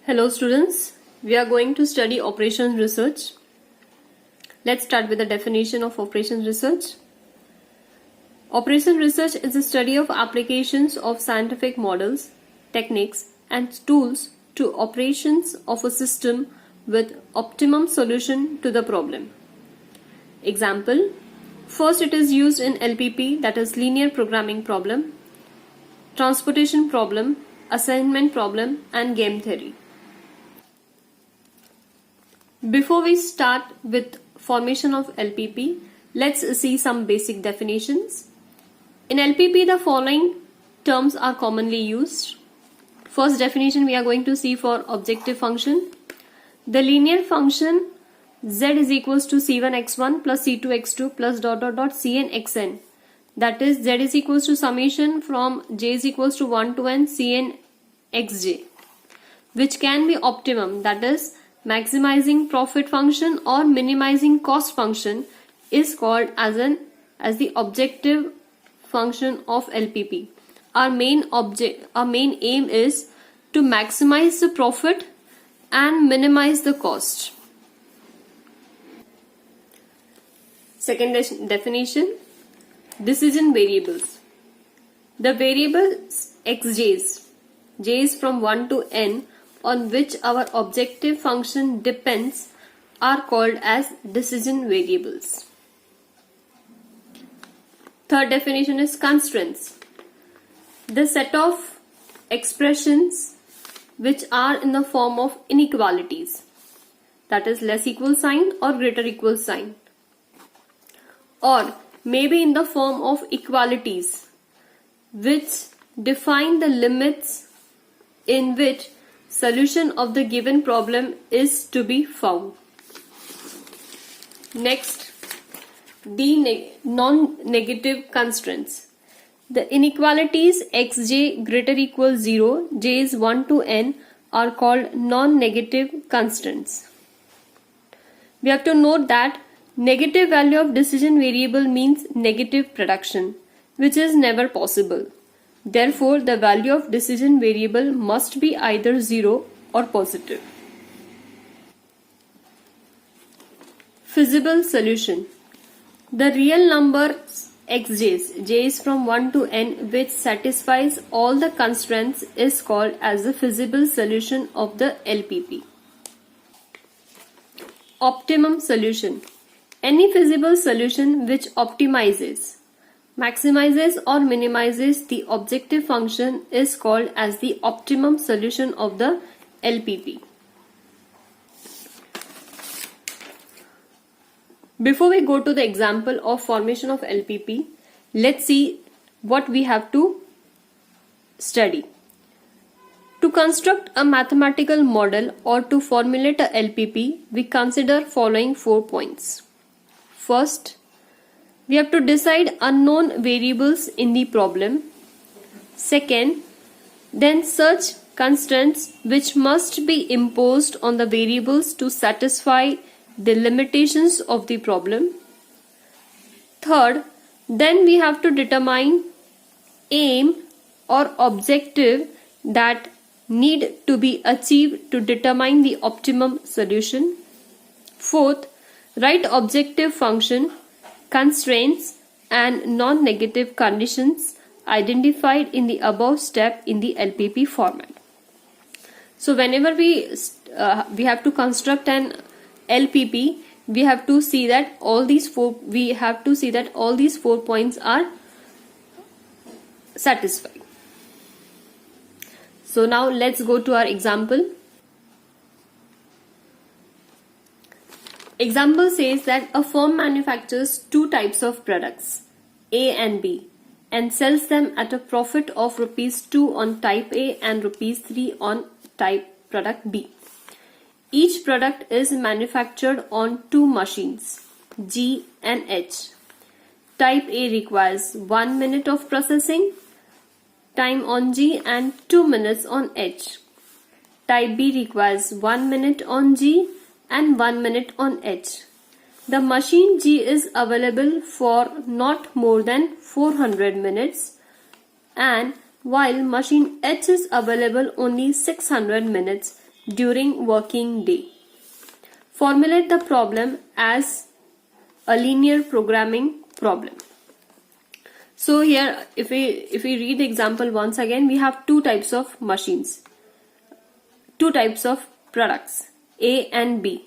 Hello students, we are going to study operations research. Let's start with the definition of operations research. Operations research is the study of applications of scientific models, techniques and tools to operations of a system with optimum solution to the problem. Example, first it is used in LPP, that is linear programming problem, transportation problem, assignment problem and game theory. Before we start with formation of LPP, let's see some basic definitions. In LPP, the following terms are commonly used. First definition we are going to see for objective function. The linear function z is equals to c1x1 plus c2x2 plus dot dot dot cn xn. That is z is equals to summation from j is equals to 1 to n cn xj, which can be optimum, that is maximizing profit function or minimizing cost function, is called as the objective function of LPP. Our main aim is to maximize the profit and minimize the cost. Second definition, decision variables. The variables xj's, j's from 1 to n, on which our objective function depends, are called as decision variables. Third definition is constraints. The set of expressions which are in the form of inequalities, that is less equal sign or greater equal sign, or maybe in the form of equalities which define the limits in which solution of the given problem is to be found. Next, the non-negative constraints. The inequalities xj greater equal 0, j is 1 to n, are called non-negative constraints. We have to note that negative value of decision variable means negative production, which is never possible. Therefore, the value of decision variable must be either 0 or positive. Feasible solution. The real number xj's, j is from 1 to n, which satisfies all the constraints, is called as the feasible solution of the LPP. Optimum solution. Any feasible solution which optimizes, maximizes or minimizes the objective function is called as the optimum solution of the LPP. Before we go to the example of formation of LPP, let's see what we have to study. To construct a mathematical model or to formulate a LPP, we consider following 4 points. First, we have to decide unknown variables in the problem. Second, then search constraints which must be imposed on the variables to satisfy the limitations of the problem. Third, then we have to determine aim or objective that need to be achieved to determine the optimum solution. Fourth, write objective function, constraints and non-negative conditions identified in the above step in the LPP format. So whenever we have to construct an LPP, we have to see that all these four points are satisfied. So now let's go to our example. Example says that a firm manufactures two types of products, A and B, and sells them at a profit of ₹2 on type A and ₹3 on type product B. Each product is manufactured on two machines, G and H. Type A requires 1 minute of processing time on G and 2 minutes on H. Type B requires 1 minute on G and 1 minute on H. The machine G is available for not more than 400 minutes, and while machine H is available only 600 minutes, during working day. Formulate the problem as a linear programming problem. So here, if we read the example once again, we have two types of machines, two types of products, A and B.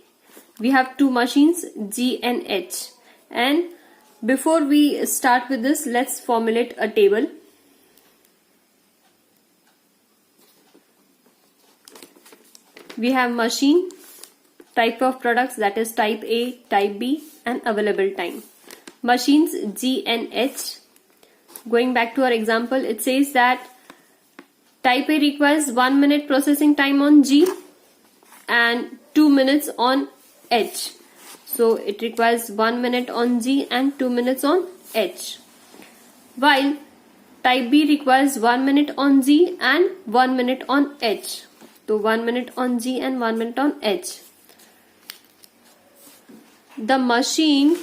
We have two machines, G and H. And before we start with this, let's formulate a table. We have machine, type of products, that is type A, type B, and available time. Machines G and H. Going back to our example, it says that type A requires 1 minute processing time on G and 2 minutes on H. So it requires 1 minute on G and 2 minutes on H. While type B requires 1 minute on G and 1 minute on H. So 1 minute on G and 1 minute on H. The machine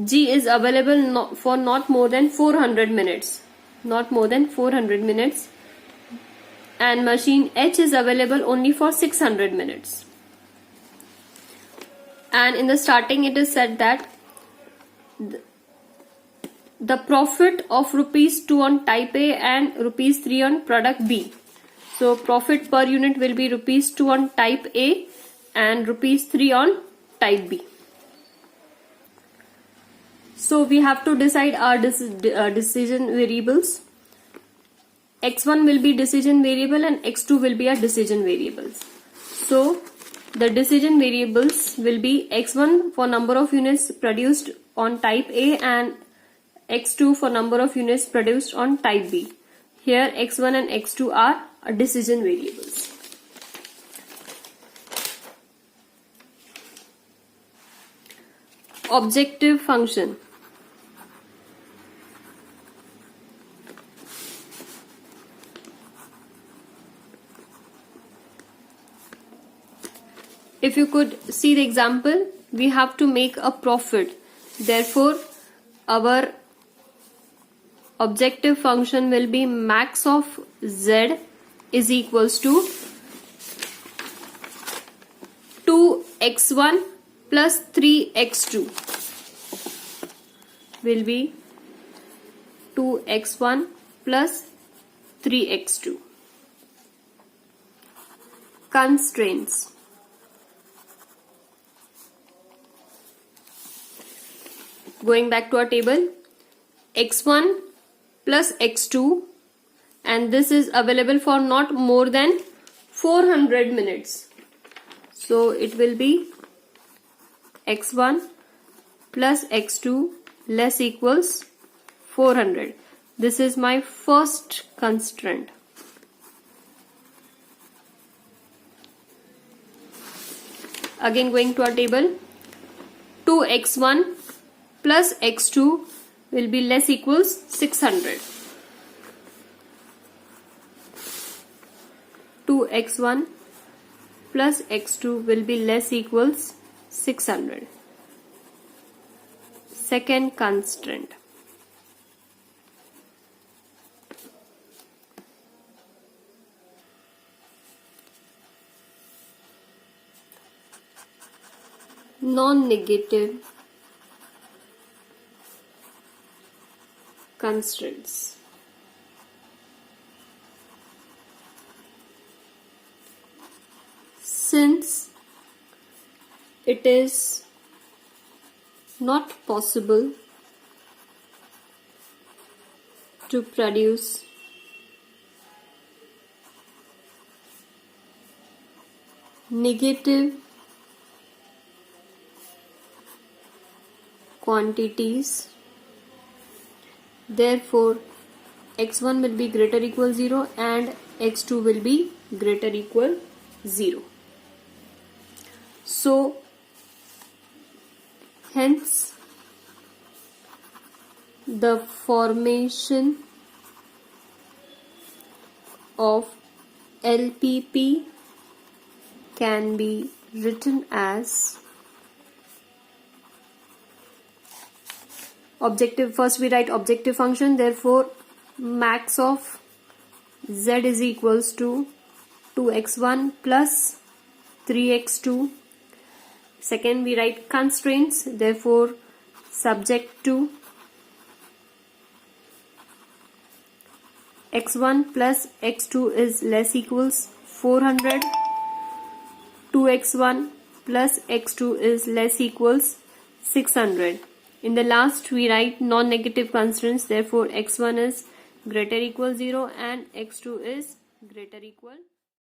G is available for not more than 400 minutes. Not more than 400 minutes. And machine H is available only for 600 minutes. And in the starting it is said that the profit of rupees 2 on type A and rupees 3 on product B. So profit per unit will be rupees 2 on type A and rupees 3 on type B. So we have to decide our decision variables. X1 will be decision variable and X2 will be our decision variables. So the decision variables will be X1 for number of units produced on type A and X2 for number of units produced on type B. Here X1 and X2 are decision variables. Objective function. If you could see the example, we have to make a profit. Therefore, our objective function will be max of Z is equals to 2x1 plus 3x2 will be 2x1 plus 3x2. Constraints. Going back to our table, x1 plus x2, and this is available for not more than 400 minutes. So it will be x1 plus x2 less equals 400. This is my first constraint. Again going to our table, 2x1 plus x2 will be less equals 600. 2x1 plus x2 will be less equals 600. Second constraint. Non-negative constraints. Since it is not possible to produce negative quantities, therefore x1 will be greater equal 0 and x2 will be greater equal 0. So hence the formation of LPP can be written as objective. First we write objective function, therefore max of Z is equals to 2x1 plus 3x2. Second, we write constraints. Therefore, subject to x1 plus x2 is less equals 400. 2x1 plus x2 is less equals 600. In the last, we write non-negative constraints. Therefore, x1 is greater equal 0 and x2 is greater equal